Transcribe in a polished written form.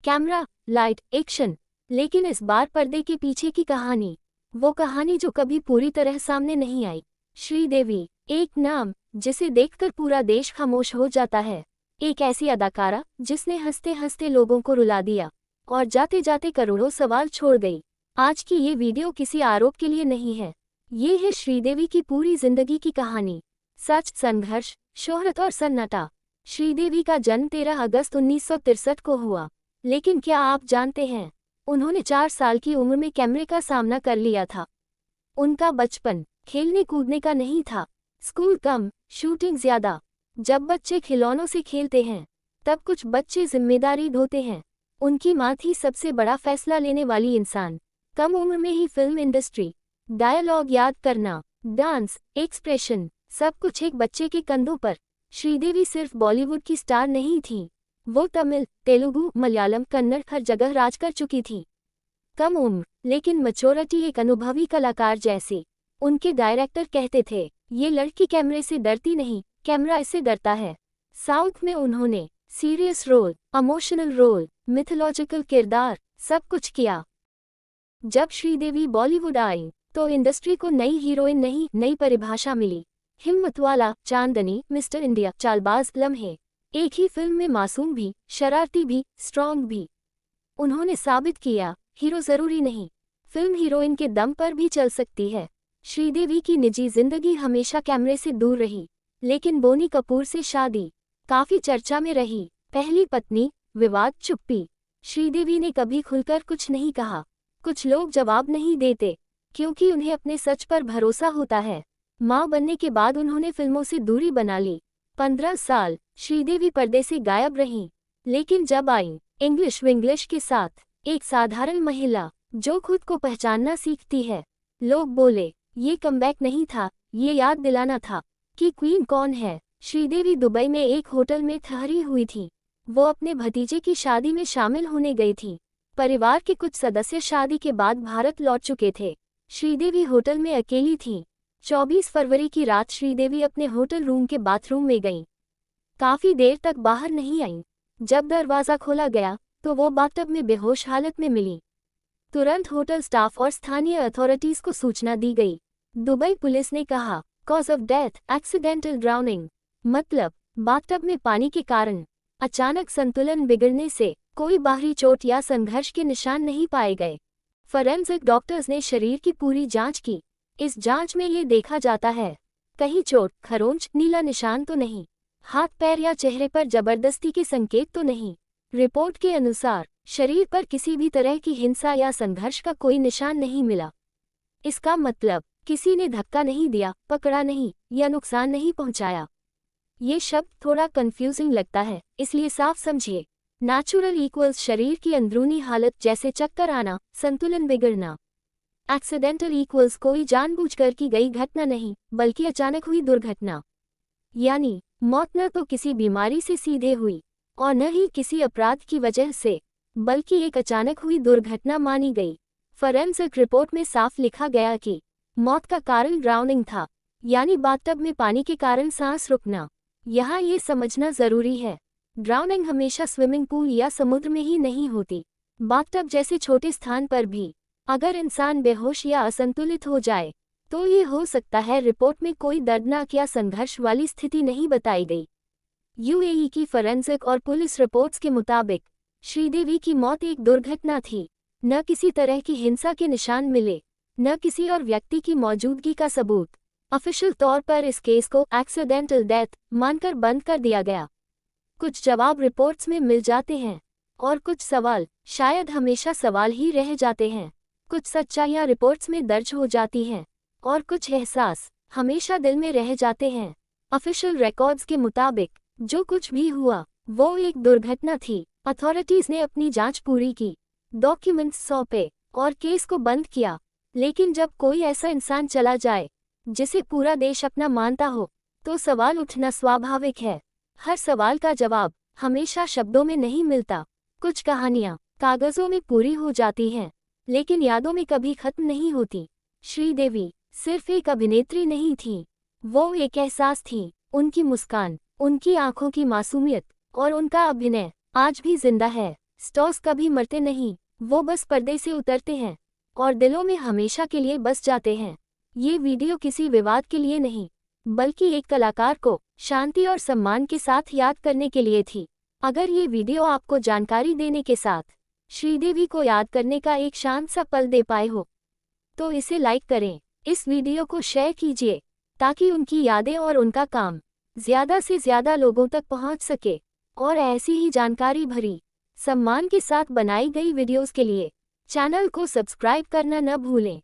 Camera, light, action. लेकिन इस बार पर्दे के पीछे की कहानी, वो कहानी जो कभी पूरी तरह सामने नहीं आई। श्रीदेवी, एक नाम जिसे देखकर पूरा देश खामोश हो जाता है। एक ऐसी अदाकारा जिसने हंसते हंसते लोगों को रुला दिया और जाते जाते करोड़ों सवाल छोड़ गई। आज की ये वीडियो किसी आरोप के लिए नहीं है। ये है श्रीदेवी की पूरी जिंदगी की कहानी। सच, संघर्ष, शोहरत और सन्नाटा। श्रीदेवी का जन्म 13 अगस्त 1963 को हुआ। लेकिन क्या आप जानते हैं, उन्होंने 4 साल की उम्र में कैमरे का सामना कर लिया था। उनका बचपन खेलने कूदने का नहीं था, स्कूल कम, शूटिंग ज्यादा। जब बच्चे खिलौनों से खेलते हैं, तब कुछ बच्चे जिम्मेदारी ढोते हैं। उनकी माँ थी सबसे बड़ा फैसला लेने वाली इंसान। कम उम्र में ही फिल्म इंडस्ट्री, डायलॉग याद करना, डांस, एक्सप्रेशन, सब कुछ एक बच्चे के कंधों पर। श्रीदेवी सिर्फ बॉलीवुड की स्टार नहीं थी, वो तमिल, तेलुगु, मलयालम, कन्नड़ हर जगह राज कर चुकी थी। कम उम्र लेकिन मैच्योरिटी, एक अनुभवी कलाकार जैसी। उनके डायरेक्टर कहते थे, ये लड़की कैमरे से डरती नहीं, कैमरा इससे डरता है। साउथ में उन्होंने serious role, emotional role, mythological किरदार, सब कुछ किया। जब श्रीदेवी बॉलीवुड आई तो इंडस्ट्री को नई हीरोइन नहीं, नई परिभाषा मिली। हिम्मत वाला, चांदनी, मिस्टर इंडिया, चालबाज, लम्हे। एक ही फिल्म में मासूम भी, शरारती भी, स्ट्रॉन्ग भी। उन्होंने साबित किया, हीरो जरूरी नहीं, फिल्म हीरोइन के दम पर भी चल सकती है। श्रीदेवी की निजी जिंदगी हमेशा कैमरे से दूर रही, लेकिन बोनी कपूर से शादी काफी चर्चा में रही। पहली पत्नी, विवाद, चुप्पी। श्रीदेवी ने कभी खुलकर कुछ नहीं कहा। कुछ लोग जवाब नहीं देते क्योंकि उन्हें अपने सच पर भरोसा होता है। मां बनने के बाद उन्होंने फिल्मों से दूरी बना ली। 15 साल श्रीदेवी पर्दे से गायब रहीं। लेकिन जब आई इंग्लिश विंग्लिश के साथ, एक साधारण महिला जो खुद को पहचानना सीखती है, लोग बोले, ये कमबैक नहीं था, ये याद दिलाना था कि क्वीन कौन है। श्रीदेवी दुबई में एक होटल में ठहरी हुई थी। वो अपने भतीजे की शादी में शामिल होने गई थी। परिवार के कुछ सदस्य शादी के बाद भारत लौट चुके थे। श्रीदेवी होटल में अकेली थी। 24 फरवरी की रात श्रीदेवी अपने होटल रूम के बाथरूम में गईं। काफी देर तक बाहर नहीं आईं। जब दरवाजा खोला गया तो वो बाथटब में बेहोश हालत में मिली। तुरंत होटल स्टाफ और स्थानीय अथॉरिटीज को सूचना दी गई। दुबई पुलिस ने कहा, cause of death accidental drowning, मतलब बाथटब में पानी के कारण अचानक संतुलन बिगड़ने से। कोई बाहरी चोट या संघर्ष के निशान नहीं पाए गए। फॉरेंसिक डॉक्टर्स ने शरीर की पूरी जांच की। इस जांच में ये देखा जाता है, कहीं चोट, खरोंच, नीला निशान तो नहीं, हाथ पैर या चेहरे पर जबरदस्ती के संकेत तो नहीं। रिपोर्ट के अनुसार शरीर पर किसी भी तरह की हिंसा या संघर्ष का कोई निशान नहीं मिला। इसका मतलब किसी ने धक्का नहीं दिया, पकड़ा नहीं या नुकसान नहीं पहुंचाया। ये शब्द थोड़ा कंफ्यूजिंग लगता है, इसलिए साफ समझिए। नेचुरल इक्वल्स शरीर की अंदरूनी हालत जैसे चक्कर आना, संतुलन बिगड़ना। एक्सीडेंटल इक्वल्स कोई जानबूझकर की गई घटना नहीं, बल्कि अचानक हुई दुर्घटना। यानी मौत न तो किसी बीमारी से सीधे हुई और न ही किसी अपराध की वजह से, बल्कि एक अचानक हुई दुर्घटना मानी गई। फॉरेंसिक रिपोर्ट में साफ लिखा गया कि मौत का कारण ड्राउनिंग था, यानी बाथटब में पानी के कारण सांस रुकना। यहाँ ये समझना जरूरी है, ड्राउनिंग हमेशा स्विमिंग पूल या समुद्र में ही नहीं होती। बाथटब जैसे छोटे स्थान पर भी अगर इंसान बेहोश या असंतुलित हो जाए तो ये हो सकता है। रिपोर्ट में कोई दर्दनाक या संघर्ष वाली स्थिति नहीं बताई गई। यूएई की फॉरेंसिक और पुलिस रिपोर्ट्स के मुताबिक श्रीदेवी की मौत एक दुर्घटना थी। न किसी तरह की हिंसा के निशान मिले, न किसी और व्यक्ति की मौजूदगी का सबूत। ऑफिशियल तौर पर इस केस को एक्सीडेंटल डेथ मानकर बंद कर दिया गया। कुछ जवाब रिपोर्ट्स में मिल जाते हैं और कुछ सवाल शायद हमेशा सवाल ही रह जाते हैं। कुछ सच्चाइयाँ रिपोर्ट्स में दर्ज हो जाती हैं और कुछ एहसास हमेशा दिल में रह जाते हैं। ऑफिशियल रिकॉर्ड्स के मुताबिक जो कुछ भी हुआ वो एक दुर्घटना थी। अथॉरिटीज ने अपनी जांच पूरी की, डॉक्यूमेंट्स सौंपे और केस को बंद किया। लेकिन जब कोई ऐसा इंसान चला जाए जिसे पूरा देश अपना मानता हो, तो सवाल उठना स्वाभाविक है। हर सवाल का जवाब हमेशा शब्दों में नहीं मिलता। कुछ कहानियां कागजों में पूरी हो जाती हैं, लेकिन यादों में कभी खत्म नहीं होती। श्रीदेवी सिर्फ एक अभिनेत्री नहीं थी, वो एक एहसास थी। उनकी मुस्कान, उनकी आंखों की मासूमियत और उनका अभिनय आज भी जिंदा है। स्टॉस कभी मरते नहीं, वो बस पर्दे से उतरते हैं और दिलों में हमेशा के लिए बस जाते हैं। ये वीडियो किसी विवाद के लिए नहीं, बल्कि एक कलाकार को शांति और सम्मान के साथ याद करने के लिए थी। अगर ये वीडियो आपको जानकारी देने के साथ श्रीदेवी को याद करने का एक शांत सा पल दे पाए हो, तो इसे लाइक करें। इस वीडियो को शेयर कीजिए ताकि उनकी यादें और उनका काम ज़्यादा से ज़्यादा लोगों तक पहुंच सके। और ऐसी ही जानकारी भरी, सम्मान के साथ बनाई गई वीडियोस के लिए चैनल को सब्सक्राइब करना न भूलें।